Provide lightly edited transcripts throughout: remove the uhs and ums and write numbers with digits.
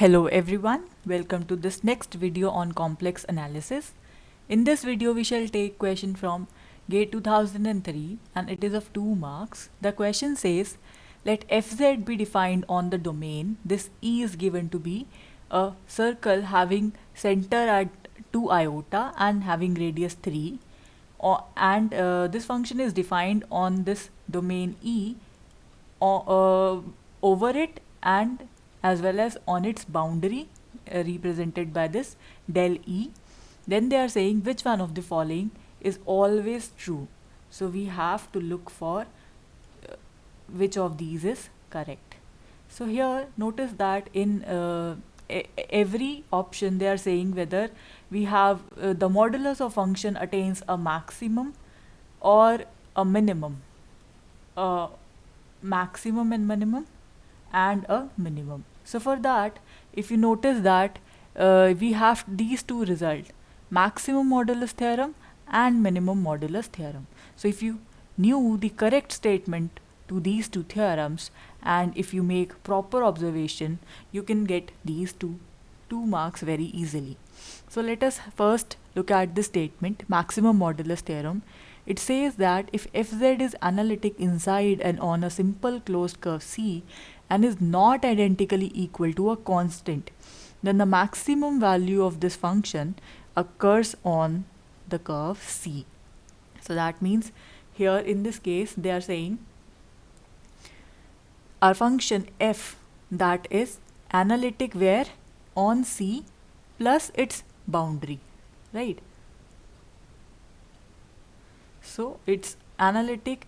Hello everyone, welcome to this next video on complex analysis. In this video we shall take question from GATE 2003 and it is of 2 marks. The question says, let fz be defined on the domain. This E is given to be a circle having center at 2 iota and having radius 3 and this function is defined on this domain E over it and as well as on its boundary represented by this del E. Then they are saying which one of the following is always true. So we have to look for which of these is correct. So here notice that in every option they are saying whether we have the modulus of function attains a maximum or a minimum. Maximum and minimum and a minimum. So for that, if you notice that we have these two results, maximum modulus theorem and minimum modulus theorem. So if you knew the correct statement to these two theorems and if you make proper observation, you can get these two marks very easily. So let us first look at the statement maximum modulus theorem. It says that if fz is analytic inside and on a simple closed curve C and is not identically equal to a constant, then the maximum value of this function occurs on the curve C. So that means here in this case they are saying our function f that is analytic where on C plus its boundary, right? So it's analytic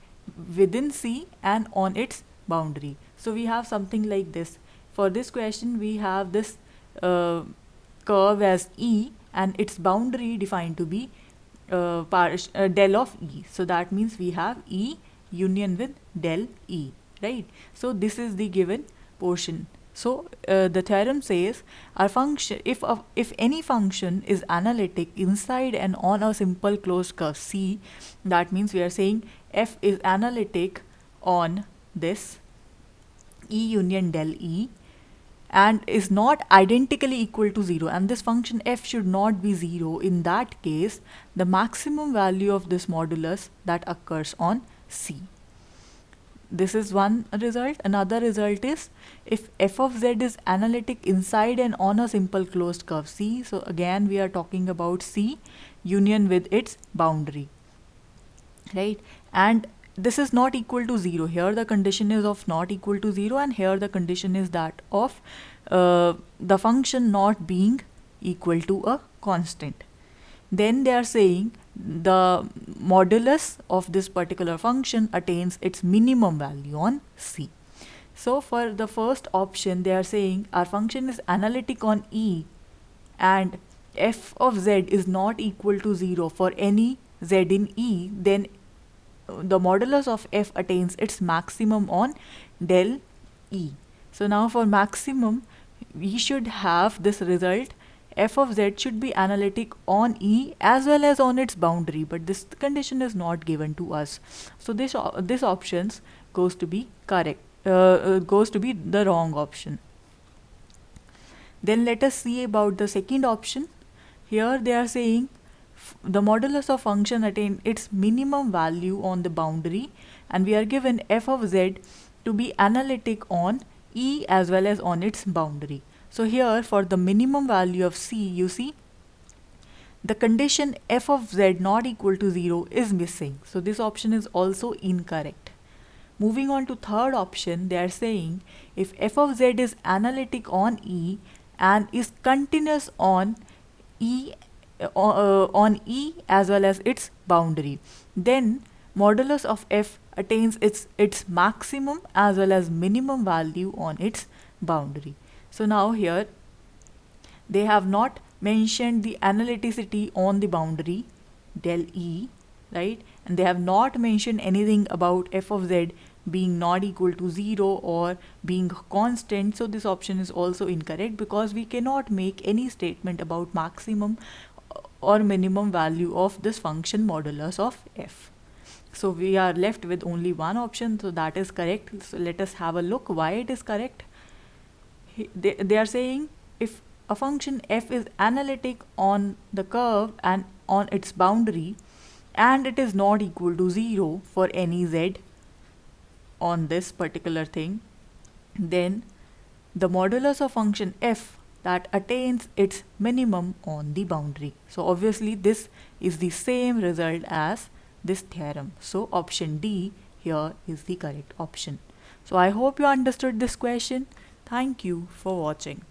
within C and on its boundary. So we have something like this. For this question we have this curve as E and its boundary defined to be del of E. So that means we have E union with del E, right? So this is the given portion. So the theorem says our function, if any function is analytic inside and on a simple closed curve C, that means we are saying f is analytic on this E union del E and is not identically equal to 0, and this function f should not be 0. In that case, the maximum value of this modulus that occurs on C. This is one result. Another result is if f of z is analytic inside and on a simple closed curve C. So again we are talking about C union with its boundary, right? And this is not equal to 0. Here the condition is of not equal to 0 and here the condition is that of the function not being equal to a constant. Then they are saying the modulus of this particular function attains its minimum value on C. So for the first option they are saying our function is analytic on E and f of z is not equal to 0 for any z in E, then the modulus of f attains its maximum on del E. So now for maximum we should have this result, f of z should be analytic on E as well as on its boundary, but this condition is not given to us. So this options goes to be correct, goes to be the wrong option. Then let us see about the second option. Here they are saying the modulus of function attain its minimum value on the boundary and we are given f of z to be analytic on E as well as on its boundary. So here for the minimum value of C, you see the condition f of z not equal to 0 is missing. So this option is also incorrect. Moving on to third option, they are saying if f of z is analytic on E and is continuous on E as well as its boundary, then modulus of f attains its maximum as well as minimum value on its boundary. So now here they have not mentioned the analyticity on the boundary del E, right? And they have not mentioned anything about f of z being not equal to 0 or being constant. So this option is also incorrect because we cannot make any statement about maximum or minimum value of this function modulus of f. So we are left with only one option, so that is correct. So let us have a look why it is correct. They are saying if a function f is analytic on the curve and on its boundary, and it is not equal to 0 for any z on this particular thing, then the modulus of function f that attains its minimum on the boundary. So obviously this is the same result as this theorem. So option D here is the correct option. So I hope you understood this question. Thank you for watching.